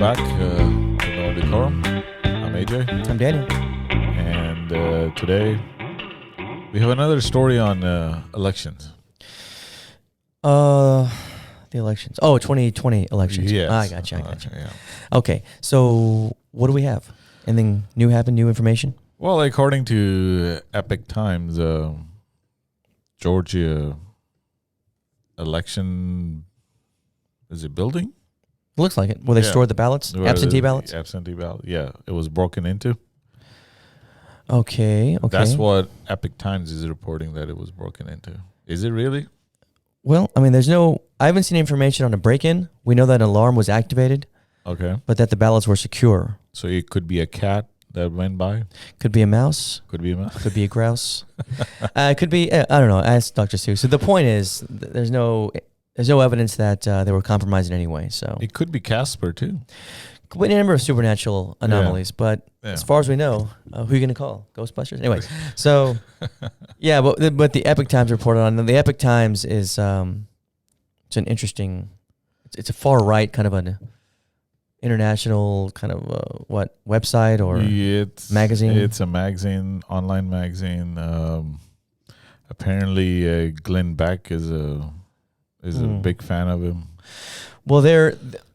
back to No Decorum. I'm AJ. I'm Daniel. And today we have another story on elections. The elections. Oh, 2020 elections. Yes. I got you. Yeah. Okay, so what do we have? Anything new happened? New information? Well, according to Epoch Times, Georgia election, is it building? Looks like it. Where they stored the ballots? Absentee ballots? Absentee ballot, yeah. It was broken into. Okay. That's what Epoch Times is reporting, that it was broken into. Is it really? Well, I mean, I haven't seen information on a break-in. We know that an alarm was activated. Okay. But that the ballots were secure. So it could be a cat that went by? Could be a mouse. Could be a mouse. Could be a grouse. Could be, I don't know. Ask Dr. Sue. So the point is, there's no evidence that they were compromised in any way. So it could be Casper too. Could be a number of supernatural anomalies, but as far as we know, who are you going to call? Ghostbusters? Anyway, so yeah, but the Epoch Times reported on them. The Epoch Times is it's an interesting, it's a far right kind of an international kind of website or magazine? It's a magazine, online magazine. Apparently, Glenn Beck is a big fan of him. Well,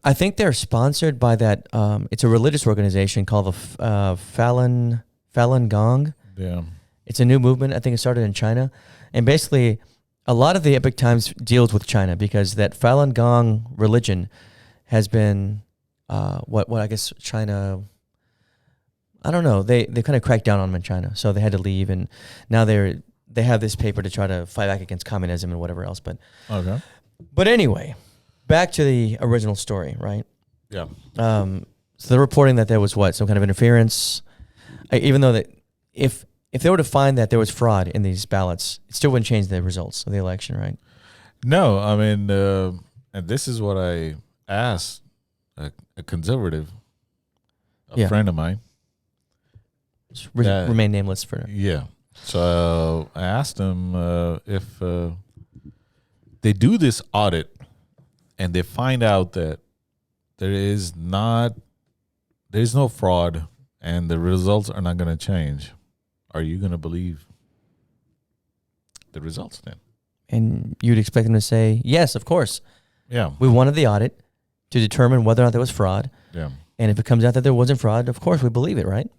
I think they're sponsored by that. It's a religious organization called the Falun Gong. Yeah, it's a new movement. I think it started in China, and basically, a lot of the Epoch Times deals with China because that Falun Gong religion has been what I guess China. I don't know. They kind of cracked down on them in China, so they had to leave, and now they have this paper to try to fight back against communism and whatever else. But okay. But anyway. Back to the original story, right? Yeah. So they're reporting that there was some kind of interference, even though that if they were to find that there was fraud in these ballots, it still wouldn't change the results of the election, right? No, I mean, and this is what I asked a conservative, friend of mine. Remain nameless for now. Yeah. So I asked him if they do this audit and they find out that there's no fraud and the results are not going to change, are you going to believe the results then? And you'd expect them to say, yes, of course. Yeah. We wanted the audit to determine whether or not there was fraud. Yeah. And if it comes out that there wasn't fraud, of course we believe it, right?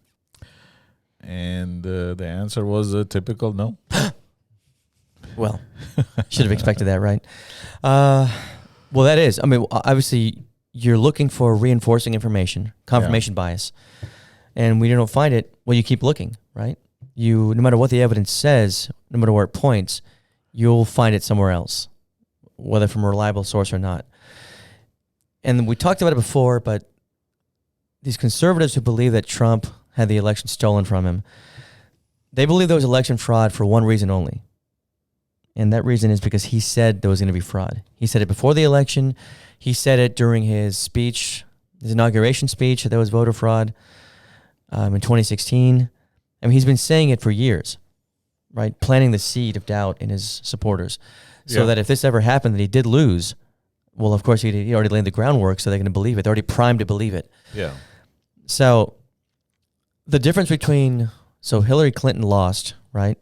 And the answer was a typical no. Well, should have expected that, right? Well, that is. I mean, obviously, you're looking for reinforcing information, confirmation bias. And when you don't find it, well, you keep looking, right? No matter what the evidence says, no matter where it points, you'll find it somewhere else, whether from a reliable source or not. And we talked about it before, but these conservatives who believe that Trump had the election stolen from him, they believe there was election fraud for one reason only. And that reason is because he said there was going to be fraud. He said it before the election. He said it during his speech, his inauguration speech, that there was voter fraud in 2016. I mean, he's been saying it for years, right? Planting the seed of doubt in his supporters. So that if this ever happened that he did lose, well, of course, he already laid the groundwork, so they're going to believe it. They're already primed to believe it. Yeah. So the difference between, Hillary Clinton lost, right?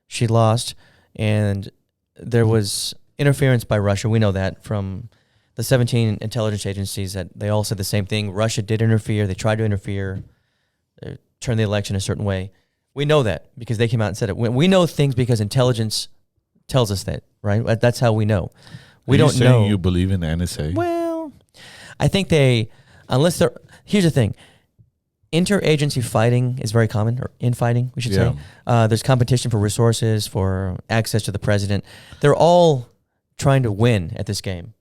She lost. And there was interference by Russia. We know that from the 17 intelligence agencies that they all said the same thing. Russia did interfere. They tried to interfere, turn the election a certain way. We know that because they came out and said it. We know things because intelligence tells us that, right? That's how we know. We don't know. Are you saying you believe in the NSA? Well, I think here's the thing. Interagency fighting is very common, or infighting, we should say. There's competition for resources, for access to the president. They're all trying to win at this game.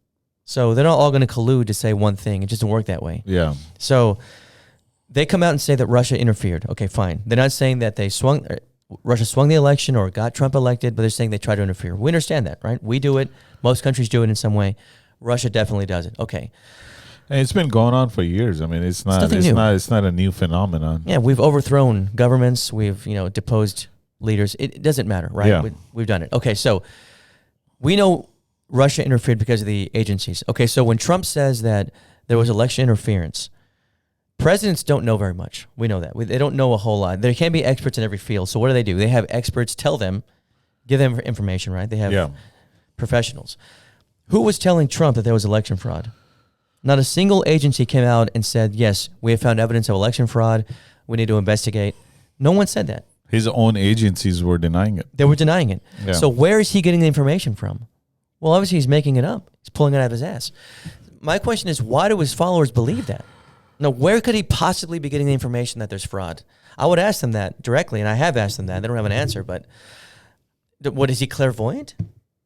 So they're not all going to collude to say one thing. It just doesn't work that way. Yeah. So they come out and say that Russia interfered. Okay, fine. They're not saying that Russia swung the election or got Trump elected, but they're saying they tried to interfere. We understand that, right? We do it. Most countries do it in some way. Russia definitely does it. Okay. And it's been going on for years. I mean, it's not a new phenomenon. Yeah, we've overthrown governments. We've deposed leaders. It doesn't matter, right? Yeah. We've done it. Okay, so we know Russia interfered because of the agencies. Okay, so when Trump says that there was election interference, Presidents don't know very much. We know that. They don't know a whole lot. There can be experts in every field. So what do? They have experts tell them, give them information, right? They have professionals. Who was telling Trump that there was election fraud? Not a single agency came out and said, yes, we have found evidence of election fraud. We need to investigate. No one said that. His own agencies were denying it. They were denying it. Yeah. So where is he getting the information from? Well, obviously he's making it up. He's pulling it out of his ass. My question is, why do his followers believe that? No, where could he possibly be getting the information that there's fraud? I would ask them that directly, and I have asked them that. They don't have an answer, but what, is he clairvoyant?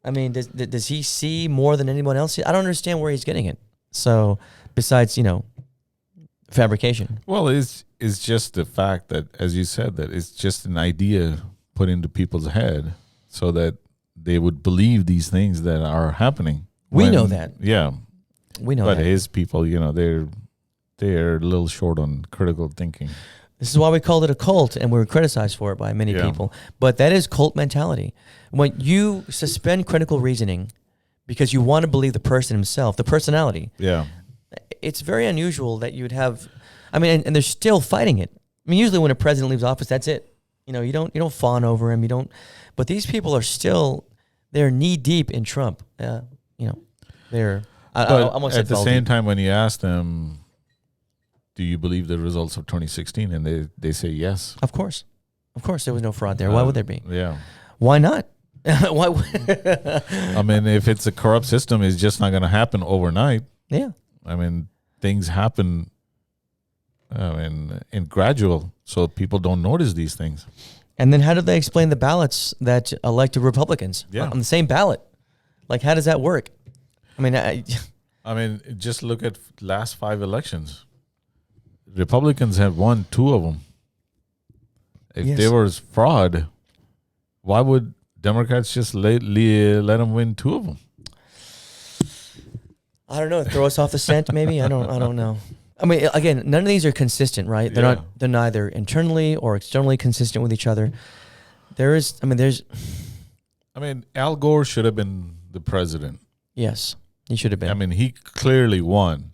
I mean, does he see more than anyone else? I don't understand where he's getting it. So besides, fabrication. Well, it's just the fact that, as you said, that it's just an idea put into people's head so that they would believe these things that are happening. We know that. Yeah. We know but that. his people, they're a little short on critical thinking. This is why we called it a cult, and we were criticized for it by many people. But that is cult mentality. When you suspend critical reasoning because you want to believe the person himself, the personality, it's very unusual that you would have. I mean, and they're still fighting it. I mean, usually when a president leaves office, that's it. You don't fawn over him. You don't. But these people are still, they're knee deep in Trump. They're. But at the same time, when you ask them, do you believe the results of 2016? And they say yes. Of course, there was no fraud there. Why would there be? Yeah. Why not? Why? I mean, if it's a corrupt system, it's just not going to happen overnight. Yeah. I mean, things happen. In gradual, so people don't notice these things. And then how do they explain the ballots that elected Republicans on the same ballot? Like, how does that work? I mean, just look at last 5 elections. Republicans have won 2 of them. If there was fraud, why would Democrats just let them win 2 of them? I don't know. Throw us off the scent, maybe. I don't know. I mean, again, none of these are consistent, right? They're not. They're neither internally or externally consistent with each other. There's. Al Gore should have been the president. Yes, he should have been. I mean, he clearly won.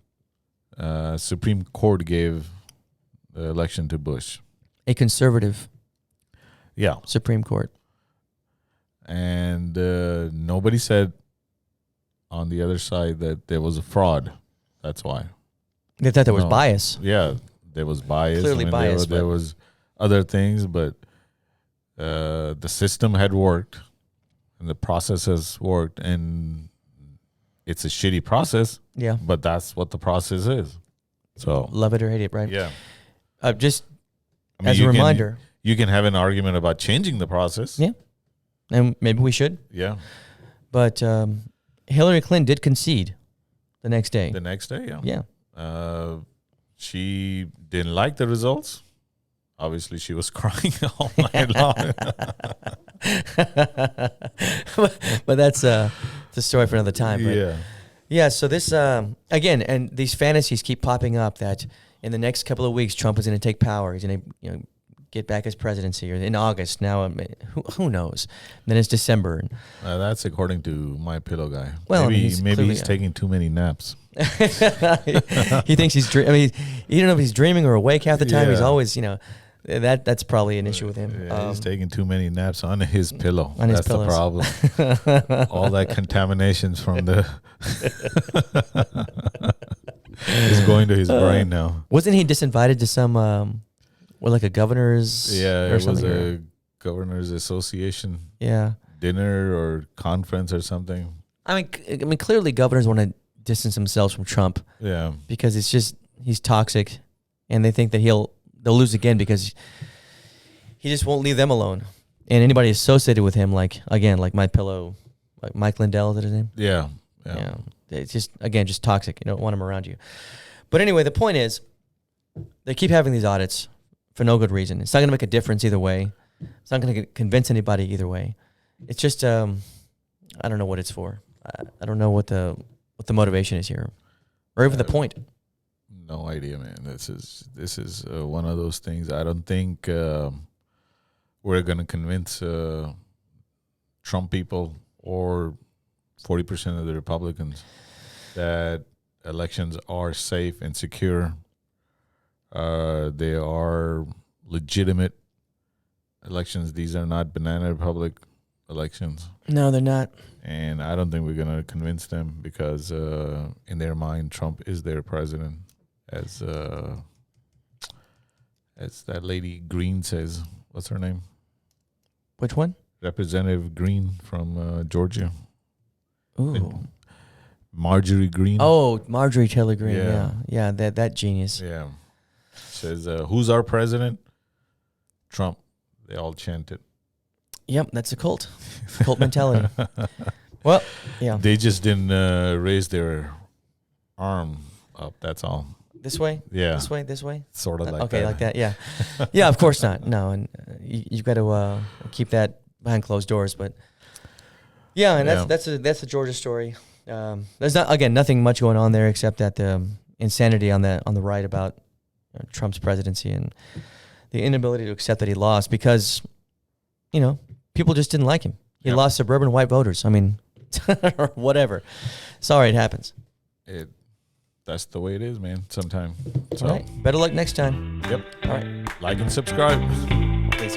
Supreme Court gave the election to Bush. A conservative. Yeah. Supreme Court. And nobody said on the other side that there was a fraud. That's why. They thought there was bias. Yeah, there was bias. Clearly bias. There was other things, but the system had worked and the process has worked, and it's a shitty process. Yeah. But that's what the process is. So love it or hate it, right? Yeah. As a reminder. You can have an argument about changing the process. Yeah. And maybe we should. Yeah. But Hillary Clinton did concede the next day. The next day, yeah. Yeah. She didn't like the results. Obviously, she was crying all night long. But that's the story for another time. But yeah. So this again, and these fantasies keep popping up that in the next couple of weeks, Trump is going to take power. He's going to get back his presidency, or in August. Now, who knows? And then it's December. That's according to my pillow guy. Well, maybe he's taking too many naps. He thinks he's you don't know if he's dreaming or awake half the time. He's always, that's probably an issue with him. Yeah, he's taking too many naps on his pillow. That's the problem. All that contaminations from the is going to his brain now. Wasn't he disinvited to some like a governor's? Yeah, it was a governor's association. Yeah, dinner or conference or something. I mean, clearly governors want to distance themselves from Trump. Yeah, because it's just he's toxic, and they think that they'll lose again because he just won't leave them alone. And anybody associated with him, like my pillow, like Mike Lindell, is that his name? Yeah. It's just toxic. You don't want him around you. But anyway, the point is, they keep having these audits for no good reason. It's not going to make a difference either way. It's not going to convince anybody either way. It's just I don't know what it's for. I don't know what the motivation is here, or even the point. No idea, man. This is one of those things. I don't think we're going to convince Trump people or 40% of the Republicans that elections are safe and secure. They are legitimate elections. These are not banana republic elections. No, they're not. And I don't think we're going to convince them because in their mind, Trump is their president. As that lady Green says. What's her name? Which one? Representative Green from Georgia. Ooh. Marjorie Green. Oh, Marjorie Taylor Greene. Yeah. Yeah, that genius. Yeah. Says, who's our president? Trump. They all chant it. Yep, that's a cult. Cult mentality. Well, yeah. They just didn't raise their arm up. That's all. This way? Yeah. This way? Sort of like okay, that. like that, yeah. Yeah, of course not. No, and you've got to keep that behind closed doors. But yeah, and that's a Georgia story. There's nothing much going on there except that the insanity on the right about Trump's presidency and the inability to accept that he lost because, people just didn't like him. He lost suburban white voters. I mean, or whatever. Sorry, it happens. That's the way it is, man, sometime. So. All right. Better luck next time. Yep. All right. Like and subscribe. Peace.